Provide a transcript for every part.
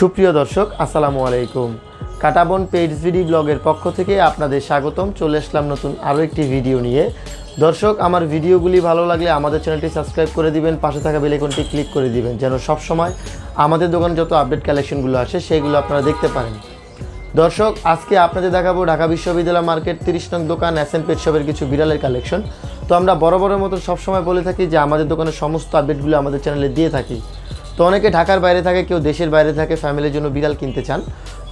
সুপ্রিয় দর্শক আসসালামু আলাইকুম। কাটাবন পেইডস ভিডি ব্লগের পক্ষ থেকে আপনাদের স্বাগতম। চলে আসলাম নতুন আরও একটি ভিডিও নিয়ে। দর্শক, আমার ভিডিওগুলি ভালো লাগলে আমাদের চ্যানেলটি সাবস্ক্রাইব করে দিবেন, পাশে থাকা বেল আইকনটি ক্লিক করে দিবেন, যেন সব সময় আমাদের দোকানে যত আপডেট কালেকশনগুলো আসে সেইগুলো আপনারা দেখতে পারেন। দর্শক, আজকে আপনাদের দেখাবো ঢাকা বিশ্ববিদ্যালয় মার্কেট 30 নং দোকান এসএন পেট শপের কিছু বিড়ালের কালেকশন। তো আমরা বরাবরের মতো সবসময় বলে থাকি যে আমাদের দোকানের সমস্ত আপডেটগুলো আমাদের চ্যানেলে দিয়ে থাকি। তো অনেকে ঢাকার বাইরে থাকে, কেউ দেশের বাইরে থাকে, ফ্যামিলির জন্য বিড়াল কিনতে চান,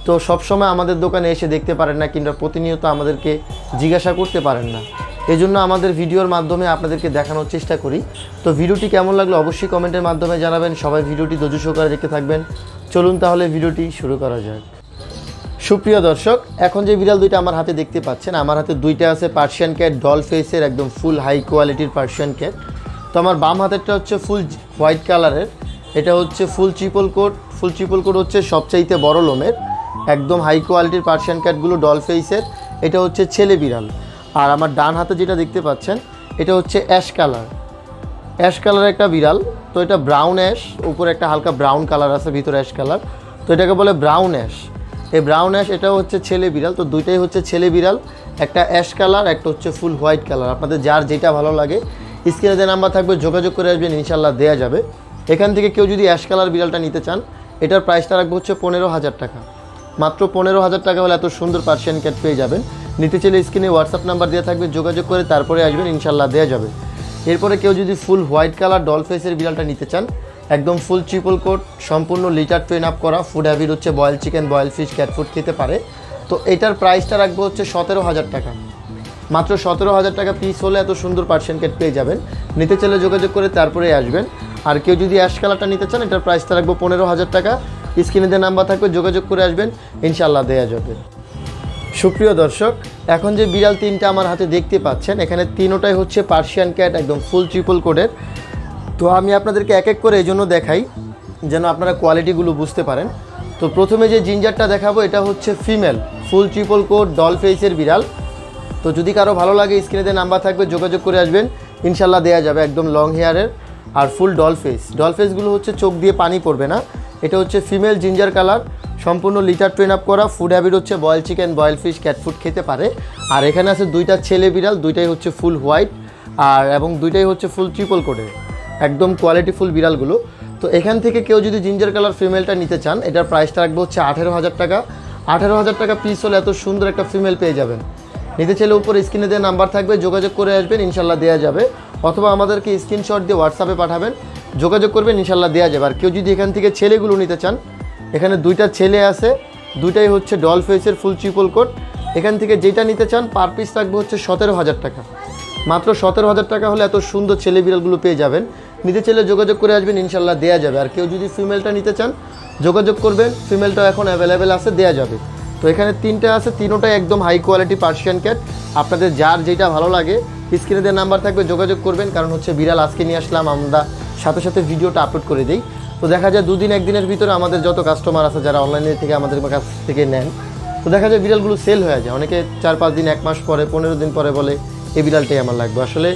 তো সবসময় আমাদের দোকানে এসে দেখতে পারেন না, কিংবা প্রতিনিয়ত আমাদেরকে জিজ্ঞাসা করতে পারেন না। এই জন্য আমাদের ভিডিওর মাধ্যমে আপনাদেরকে দেখানোর চেষ্টা করি। তো ভিডিওটি কেমন লাগলো অবশ্যই কমেন্টের মাধ্যমে জানাবেন। সবাই ভিডিওটি ধৈর্য সহকারে দেখতে থাকবেন। চলুন তাহলে ভিডিওটি শুরু করা যাক। সুপ্রিয় দর্শক, এখন যে বিড়াল দুইটা আমার হাতে দেখতে পাচ্ছেন, আমার হাতে দুইটা আছে পার্সিয়ান ক্যাট, ডল ফেসের একদম ফুল হাই কোয়ালিটির পার্সিয়ান ক্যাট। তো আমার বাম হাতেরটা হচ্ছে ফুল হোয়াইট কালারের, এটা হচ্ছে full triple coat. Full triple coat হচ্ছে সবচাইতে বড় লোমের, একদম হাই কোয়ালিটির পার্সিয়ান ক্যাটগুলো ডল ফেসের। এটা হচ্ছে ছেলে বিড়াল। আর আমার ডান হাতে যেটা দেখতে পাচ্ছেন, এটা হচ্ছে অ্যাশ কালার, অ্যাশ কালার একটা বিড়াল। তো এটা ব্রাউন অ্যাশ, উপরে একটা হালকা ব্রাউন কালার আছে, ভিতরে অ্যাশ কালার, তো এটাকে বলে ব্রাউন অ্যাশ। এই ব্রাউন অ্যাশ এটাও হচ্ছে ছেলে বিড়াল। তো দুইটাই হচ্ছে ছেলে বিড়াল, একটা অ্যাশ কালার, একটা হচ্ছে ফুল হোয়াইট কালার। আপনাদের যার যেটা ভালো লাগে স্ক্রিনে যে নাম্বার থাকবে যোগাযোগ করে আসবেন, ইনশাল্লাহ দেওয়া যাবে। এখান থেকে কেউ যদি অ্যাশ কালার বিড়ালটা নিতে চান, এটার প্রাইসটা রাখবো হচ্ছে 15,000 টাকা। মাত্র 15,000 টাকা হলে এত সুন্দর পার্সিয়ান ক্যাট পেয়ে যাবেন। নিতে চাইলে স্ক্রিনে হোয়াটসঅ্যাপ নাম্বার দেওয়া থাকবে, যোগাযোগ করে তারপরে আসবেন, ইনশাল্লাহ দেওয়া যাবে। এরপরে কেউ যদি ফুল হোয়াইট কালার ডল ফেসের বিড়ালটা নিতে চান, একদম ফুল ট্রিপল কোট, সম্পূর্ণ লিটার ট্রেন আপ করা, ফুড হ্যাবিট হচ্ছে boil chicken, boil fish, cat food খেতে পারে। তো এটার প্রাইসটা রাখবো হচ্ছে 17,000 টাকা। মাত্র 17,000 টাকা পিস হলে এত সুন্দর পার্সিয়ান ক্যাট পেয়ে যাবেন। নিতে চাইলে যোগাযোগ করে তারপরে আসবেন। আর কেউ যদি অ্যাশ কালারটা নিতে চান, এটার প্রাইসটা রাখবো 15,000 টাকা। স্ক্রিনে যে নাম্বার থাকবে যোগাযোগ করে আসবেন, ইনশাল্লাহ দেওয়া যাবে। সুপ্রিয় দর্শক, এখন যে বিড়াল তিনটা আমার হাতে দেখতে পাচ্ছেন, এখানে তিনোটাই হচ্ছে পার্সিয়ান ক্যাট, একদম ফুল ট্রিপল কোটের। তো আমি আপনাদেরকে এক এক করে এই জন্য দেখাই যেন আপনারা কোয়ালিটিগুলো বুঝতে পারেন। তো প্রথমে যে জিঞ্জারটা দেখাবো, এটা হচ্ছে female full triple coat doll ফেসের বিড়াল। তো যদি কারো ভালো লাগে স্ক্রিনে যে নাম্বার থাকবে যোগাযোগ করে আসবেন, ইনশাল্লাহ দেওয়া যাবে। একদম লং হেয়ারের আর ফুল ডল ফেস। ডল ফেসগুলো হচ্ছে চোখ দিয়ে পানি পড়বে না। এটা হচ্ছে ফিমেল জিঞ্জার কালার, সম্পূর্ণ লিটার ট্রেন আপ করা, ফুড হ্যাবিট হচ্ছে boil chicken, boil fish, cat food খেতে পারে। আর এখানে আছে দুইটা ছেলে বিড়াল, দুইটাই হচ্ছে ফুল হোয়াইট আর এবং দুইটাই হচ্ছে ফুল ট্রিপল কোটের, একদম কোয়ালিটিফুল বিড়ালগুলো। তো এখান থেকে কেউ যদি জিঞ্জার কালার ফিমেলটা নিতে চান, এটার প্রাইসটা রাখবো হচ্ছে 18,000 টাকা। 18,000 টাকা পিস হলে এত সুন্দর একটা ফিমেল পেয়ে যাবেন। নিতে চাইলে উপরে স্ক্রিনে দিয়ে নাম্বার থাকবে, যোগাযোগ করে আসবেন, ইনশাল্লাহ দেওয়া যাবে। অথবা আমাদেরকে স্ক্রিনশট দিয়ে হোয়াটসঅ্যাপে পাঠাবেন, যোগাযোগ করবেন, ইনশাল্লাহ দেওয়া যাবে। আর কেউ যদি এখান থেকে ছেলেগুলো নিতে চান, এখানে দুইটা ছেলে আছে, দুইটাই হচ্ছে ডল ফেসের ফুল ট্রিপল কোট। এখান থেকে যেটা নিতে চান পার পিস রাখবো হচ্ছে 17,000 টাকা। মাত্র 17,000 টাকা হলে এত সুন্দর ছেলে বিড়ালগুলো পেয়ে যাবেন। নিতে চাইলে যোগাযোগ করে আসবেন, ইনশাল্লাহ দেওয়া যাবে। আর কেউ যদি ফিমেলটা নিতে চান, যোগাযোগ করবেন, ফিমেলটাও এখন অ্যাভেলেবেল আছে, দেওয়া যাবে। তো এখানে তিনটা আছে, তিনোটাই একদম হাই কোয়ালিটি পার্সিয়ান ক্যাট। আপনাদের যার যেটা ভালো লাগে স্ক্রিনে যে নাম্বার থাকবে যোগাযোগ করবেন। কারণ হচ্ছে বিড়াল আজকে নিয়ে আসলাম, আমরা সাথে সাথে ভিডিওটা আপলোড করে দিই। তো দেখা যায় দুদিন একদিনের ভিতরে আমাদের যত কাস্টমার আছে যারা অনলাইনে থেকে আমাদের কাছ থেকে নেন, তো দেখা যায় বিড়ালগুলো সেল হয়ে যায়। অনেকে 4-5 দিন, 1 মাস পরে, 15 দিন পরে বলে এই বিড়ালটাই আমার লাগবে। আসলে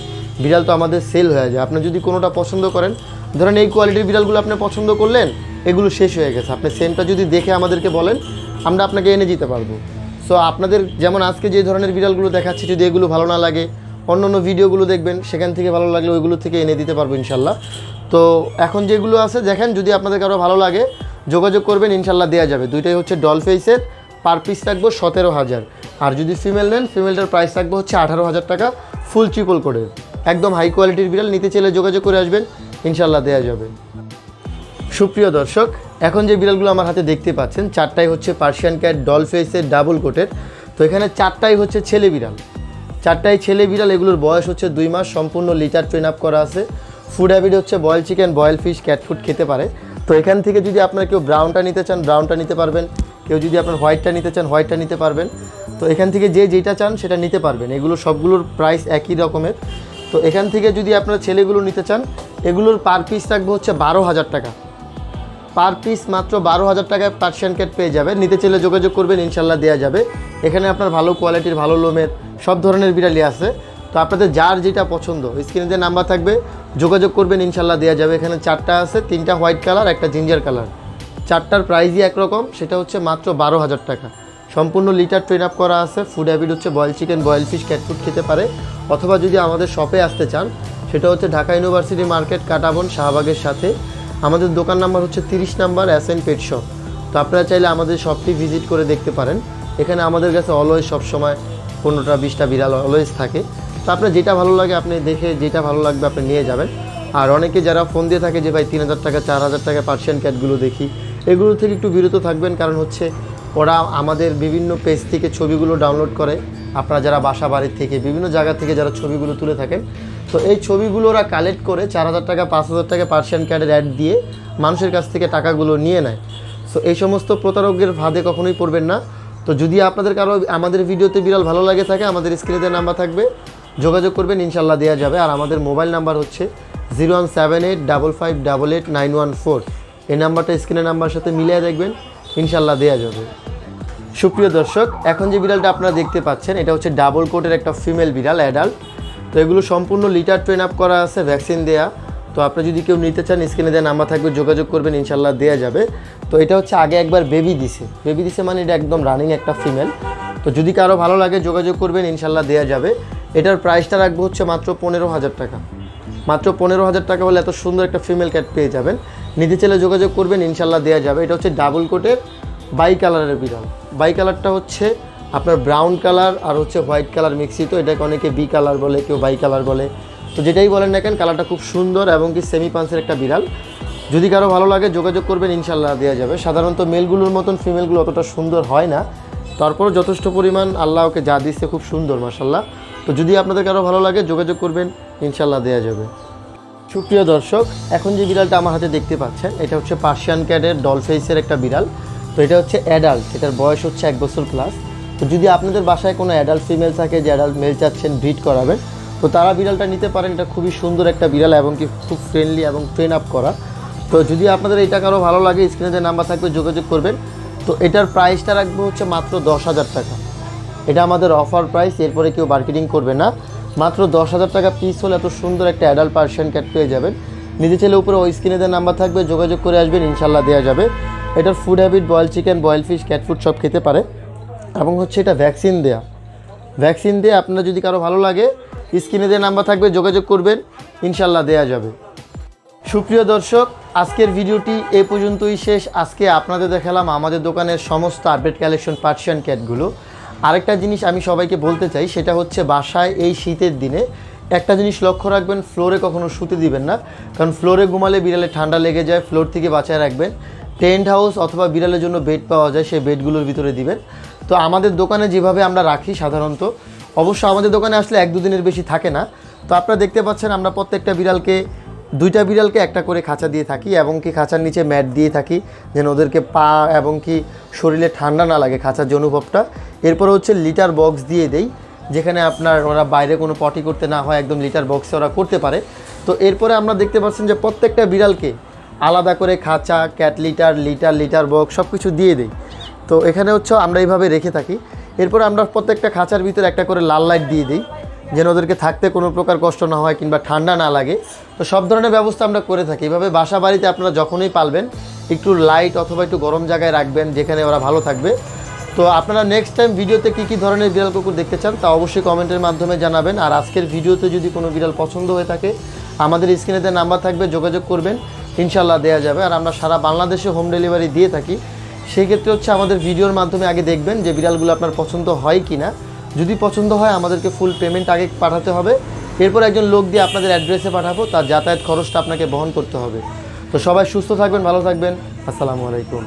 বিড়াল তো আমাদের সেল হয়ে যায়। আপনি যদি কোনোটা পছন্দ করেন, ধরেন এই কোয়ালিটির বিড়ালগুলো আপনি পছন্দ করলেন, এগুলো শেষ হয়ে গেছে, আপনি সেমটা যদি দেখে আমাদেরকে বলেন, আমরা আপনাকে এনে দিতে পারবো। সো আপনাদের যেমন আজকে যে ধরনের বিড়ালগুলো দেখাচ্ছি, যদি এগুলো ভালো না লাগে অন্য অন্য ভিডিওগুলো দেখবেন, সেখান থেকে ভালো লাগলে ওইগুলো থেকে এনে দিতে পারবো ইনশাল্লাহ। তো এখন যেগুলো আছে দেখেন, যদি আপনাদের কারো ভালো লাগে যোগাযোগ করবেন, ইনশাল্লাহ দেওয়া যাবে। দুইটাই হচ্ছে ডল ফেসের, পার পিস রাখবো 17,000। আর যদি ফিমেল নেন, ফিমেলটার প্রাইস রাখবো হচ্ছে 18,000 টাকা, ফুল ট্রিপল কোডের, একদম হাই কোয়ালিটির বিড়াল। নিতে চাইলে যোগাযোগ করে আসবেন, ইনশাল্লাহ দেওয়া যাবে। সুপ্রিয় দর্শক, এখন যে বিড়ালগুলো আমার হাতে দেখতে পাচ্ছেন, চারটাই হচ্ছে পার্সিয়ান ক্যাট ডল ফেসের ডাবল কোটের। তো এখানে চারটাই হচ্ছে ছেলে বিড়াল, চারটাই ছেলে বিড়াল। এগুলোর বয়স হচ্ছে 2 মাস, সম্পূর্ণ লিটার ট্রেন আপ করা আছে। ফুড হ্যাবিট হচ্ছে boil chicken, boil fish, cat food খেতে পারে। তো এখান থেকে যদি আপনারা কেউ ব্রাউনটা নিতে চান, ব্রাউনটা নিতে পারবেন। কেউ যদি আপনার হোয়াইটটা নিতে চান, হোয়াইটটা নিতে পারবেন। তো এখান থেকে যে যেটা চান সেটা নিতে পারবেন। এগুলো সবগুলোর প্রাইস একই রকমের। তো এখান থেকে যদি আপনারা ছেলেগুলো নিতে চান, এগুলোর পার পিস রাখবো হচ্ছে 12,000 টাকা। পার পিস মাত্র 12,000 টাকায় পার্সিয়ান ক্যাট পেয়ে যাবেন। নিতে চাইলে যোগাযোগ করবেন, ইনশাল্লাহ দেওয়া যাবে। এখানে আপনার ভালো কোয়ালিটির, ভালো লোমের সব ধরনের বিড়ালই আছে। তো আপনাদের যার যেটা পছন্দ স্ক্রিনে যে নাম্বার থাকবে যোগাযোগ করবেন, ইনশাল্লাহ দেওয়া যাবে। এখানে 4টা আছে, 3টা হোয়াইট কালার, একটা জিঞ্জার কালার। চারটার প্রাইসই একরকম, সেটা হচ্ছে মাত্র 12,000 টাকা। সম্পূর্ণ লিটার ট্রেন আপ করা আছে। ফুড হ্যাবিট হচ্ছে boil chicken, boil fish, cat food খেতে পারে। অথবা যদি আমাদের শপে আসতে চান, সেটা হচ্ছে ঢাকা ইউনিভার্সিটি মার্কেট, কাঁটাবন, শাহবাগের সাথে। আমাদের দোকান নাম্বার হচ্ছে 30 নাম্বার এসএন পেট শপ। তো আপনারা চাইলে আমাদের শপটি ভিজিট করে দেখতে পারেন। এখানে আমাদের কাছে অলওয়েজ সবসময় 15টা 20টা বিড়াল অলওয়েজ থাকে। তো আপনার যেটা ভালো লাগে আপনি দেখে, যেটা ভালো লাগবে আপনি নিয়ে যাবেন। আর অনেকে যারা ফোন দিয়ে থাকে যে ভাই 3000 টাকা 4000 টাকা পার্সিয়ান ক্যাটগুলো দেখি, এগুলো থেকে একটু বিরত থাকবেন। কারণ হচ্ছে ওরা আমাদের বিভিন্ন পেজ থেকে ছবিগুলো ডাউনলোড করে। আপনারা যারা বাসা বাড়ির থেকে বিভিন্ন জায়গা থেকে যারা ছবিগুলো তুলে থাকেন, তো এই ছবিগুলো ওরা কালেক্ট করে 4000 টাকা 5000 টাকা পার্সিয়ান ক্যাটের অ্যাড দিয়ে মানুষের কাছ থেকে টাকাগুলো নিয়ে নেয়। সো এই সমস্ত প্রতারকের ফাঁদে কখনোই পড়বেন না। তো যদি আপনাদের কারো আমাদের ভিডিওতে বিড়াল ভালো লাগে থাকে, আমাদের স্ক্রিনে নাম্বার থাকবে, যোগাযোগ করবেন, ইনশাল্লাহ দেওয়া যাবে। আর আমাদের মোবাইল নাম্বার হচ্ছে 017855889114। এই নাম্বারটা স্ক্রিনের নাম্বারের সাথে মিলিয়ে দেখবেন, ইনশাল্লাহ দেওয়া যাবে। সুপ্রিয় দর্শক, এখন যে বিড়ালটা আপনারা দেখতে পাচ্ছেন, এটা হচ্ছে ডাবল কোটের একটা ফিমেল বিড়াল, অ্যাডাল্ট। তো এগুলো সম্পূর্ণ লিটার ট্রেন আপ করা আছে, ভ্যাকসিন দেয়া। তো আপনি যদি কেউ নিতে চান, স্ক্রিনে দেওয়া নাম্বার থাকবে, যোগাযোগ করবেন, ইনশাল্লাহ দেওয়া যাবে। তো এটা হচ্ছে আগে একবার বেবি দিছে মানে এটা একদম রানিং একটা ফিমেল। তো যদি কারো ভালো লাগে যোগাযোগ করবেন, ইনশাল্লাহ দেওয়া যাবে। এটার প্রাইসটা রাখবো হচ্ছে মাত্র 15,000 টাকা। মাত্র 15,000 টাকা হলে এত সুন্দর একটা ফিমেল ক্যাট পেয়ে যাবেন। নিতে চাইলে যোগাযোগ করবেন, ইনশাল্লাহ দেওয়া যাবে। এটা হচ্ছে ডাবল কোটের বাই কালারের বিড়াল। বাই কালারটা হচ্ছে আপনার ব্রাউন কালার আর হচ্ছে হোয়াইট কালার মিক্সিত। এটাকে অনেকে বি কালার বলে, কেউ বাই কালার বলে। তো যেটাই বলেন না কেন, কালারটা খুব সুন্দর এবং কি সেমি পাঞ্চের একটা বিড়াল। যদি কারো ভালো লাগে যোগাযোগ করবেন, ইনশাল্লাহ দেওয়া যাবে। সাধারণত মেলগুলোর মতন ফিমেলগুলো অতটা সুন্দর হয় না, তারপরও যথেষ্ট পরিমাণ আল্লাহ ওকে যা দিচ্ছে খুব সুন্দর, মাশাল্লাহ। তো যদি আপনাদের কারো ভালো লাগে যোগাযোগ করবেন, ইনশাল্লাহ দেওয়া যাবে। সুপ্রিয় দর্শক, এখন যে বিড়ালটা আমার হাতে দেখতে পাচ্ছেন, এটা হচ্ছে পার্সিয়ান ক্যাটের ডলফেসের একটা বিড়াল। তো এটা হচ্ছে অ্যাডাল্ট, এটার বয়স হচ্ছে 1 বছর প্লাস। তো যদি আপনাদের বাসায় কোনো অ্যাডাল্ট ফিমেল থাকে যে অ্যাডাল্ট মেল চাচ্ছেন ব্রিড করাবেন, তো তারা বিড়ালটা নিতে পারেন। এটা খুবই সুন্দর একটা বিড়াল এবং কি খুব ফ্রেন্ডলি এবং ট্রেন আপ করা। তো যদি আপনাদের এটা কারো ভালো লাগে, স্ক্রিনে যে নাম্বার থাকবে যোগাযোগ করবেন। তো এটার প্রাইসটা রাখবো হচ্ছে মাত্র 10,000 টাকা। এটা আমাদের অফার প্রাইস, এরপরে কেউ মার্কেটিং করবে না। মাত্র 10,000 টাকা পিস হলে এত সুন্দর একটা অ্যাডাল্ট পার্সিয়ান ক্যাট পেয়ে যাবেন। নিজে ছেলে উপরে ওই স্ক্রিনে যে নাম্বার থাকবে যোগাযোগ করে আসবেন, ইনশাল্লাহ দেওয়া যাবে। এটার food habit boil chicken, boil fish, cat food সব খেতে পারে এবং হচ্ছে এটা ভ্যাকসিন দেয়া। ভ্যাকসিন দিয়ে আপনারা যদি কারো ভালো লাগে, স্ক্রিনে যে নাম্বার থাকবে যোগাযোগ করবেন, ইনশাল্লাহ দেওয়া যাবে। সুপ্রিয় দর্শক, আজকের ভিডিওটি এ পর্যন্তই শেষ। আজকে আপনাদের দেখালাম আমাদের দোকানের সমস্ত আপডেট কালেকশন পার্সিয়ান ক্যাটগুলো। আরেকটা জিনিস আমি সবাইকে বলতে চাই, সেটা হচ্ছে বাসায় এই শীতের দিনে একটা জিনিস লক্ষ্য রাখবেন, ফ্লোরে কখনো শুতে দিবেন না। কারণ ফ্লোরে ঘুমালে বিড়ালে ঠান্ডা লেগে যায়, ফ্লোর থেকে বাঁচায় রাখবেন। টেন্ট হাউস অথবা বিড়ালের জন্য বেড পাওয়া যায়, সেই বেডগুলোর ভিতরে দিবেন। তো আমাদের দোকানে যেভাবে আমরা রাখি সাধারণত, অবশ্য আমাদের দোকানে আসলে 1-2 দিনের বেশি থাকে না। তো আপনারা দেখতে পাচ্ছেন আমরা প্রত্যেকটা বিড়ালকে, 2টা বিড়ালকে একটা করে খাঁচা দিয়ে থাকি এবং কি খাঁচার নিচে ম্যাট দিয়ে থাকি, যেন ওদেরকে পা এবং কি শরীরে ঠান্ডা না লাগে, খাঁচার যে অনুভবটা। এরপর হচ্ছে লিটার বক্স দিয়ে দেই, যেখানে আপনার ওরা বাইরে কোনো পটি করতে না হয়, একদম লিটার বক্সে ওরা করতে পারে। তো এরপরে আমরা দেখতে পাচ্ছেন যে প্রত্যেকটা বিড়ালকে আলাদা করে খাঁচা, ক্যাট লিটার বক্স সব কিছু দিয়ে দেই। তো এখানে হচ্ছে আমরা এইভাবে রেখে থাকি। এরপরে আমরা প্রত্যেকটা খাঁচার ভিতরে একটা করে লাল লাইট দিয়ে দিই, যেন ওদেরকে থাকতে কোনো প্রকার কষ্ট না হয় কিংবা ঠান্ডা না লাগে। তো সব ধরনের ব্যবস্থা আমরা করে থাকি। এভাবে বাসা বাড়িতে আপনারা যখনই পালবেন, একটু লাইট অথবা একটু গরম জায়গায় রাখবেন, যেখানে ওরা ভালো থাকবে। তো আপনারা নেক্সট টাইম ভিডিওতে কী ধরনের বিড়াল কুকুর দেখতে চান তা অবশ্যই কমেন্টের মাধ্যমে জানাবেন। আর আজকের ভিডিওতে যদি কোনো বিড়াল পছন্দ হয়ে থাকে, আমাদের স্ক্রিনেতে নাম্বার থাকবে, যোগাযোগ করবেন, ইনশাল্লাহ দেওয়া যাবে। আর আমরা সারা বাংলাদেশে হোম ডেলিভারি দিয়ে থাকি। সেই ক্ষেত্রে হচ্ছে আমাদের ভিডিওর মাধ্যমে আগে দেখবেন যে বিড়ালগুলো আপনার পছন্দ হয় কি না। যদি পছন্দ হয়, আমাদেরকে ফুল পেমেন্ট আগে পাঠাতে হবে। এরপর একজন লোক দিয়ে আপনাদের অ্যাড্রেসে পাঠাবো, তার যাতায়াত খরচটা আপনাকে বহন করতে হবে। তো সবাই সুস্থ থাকবেন, ভালো থাকবেন। আসসালামু আলাইকুম।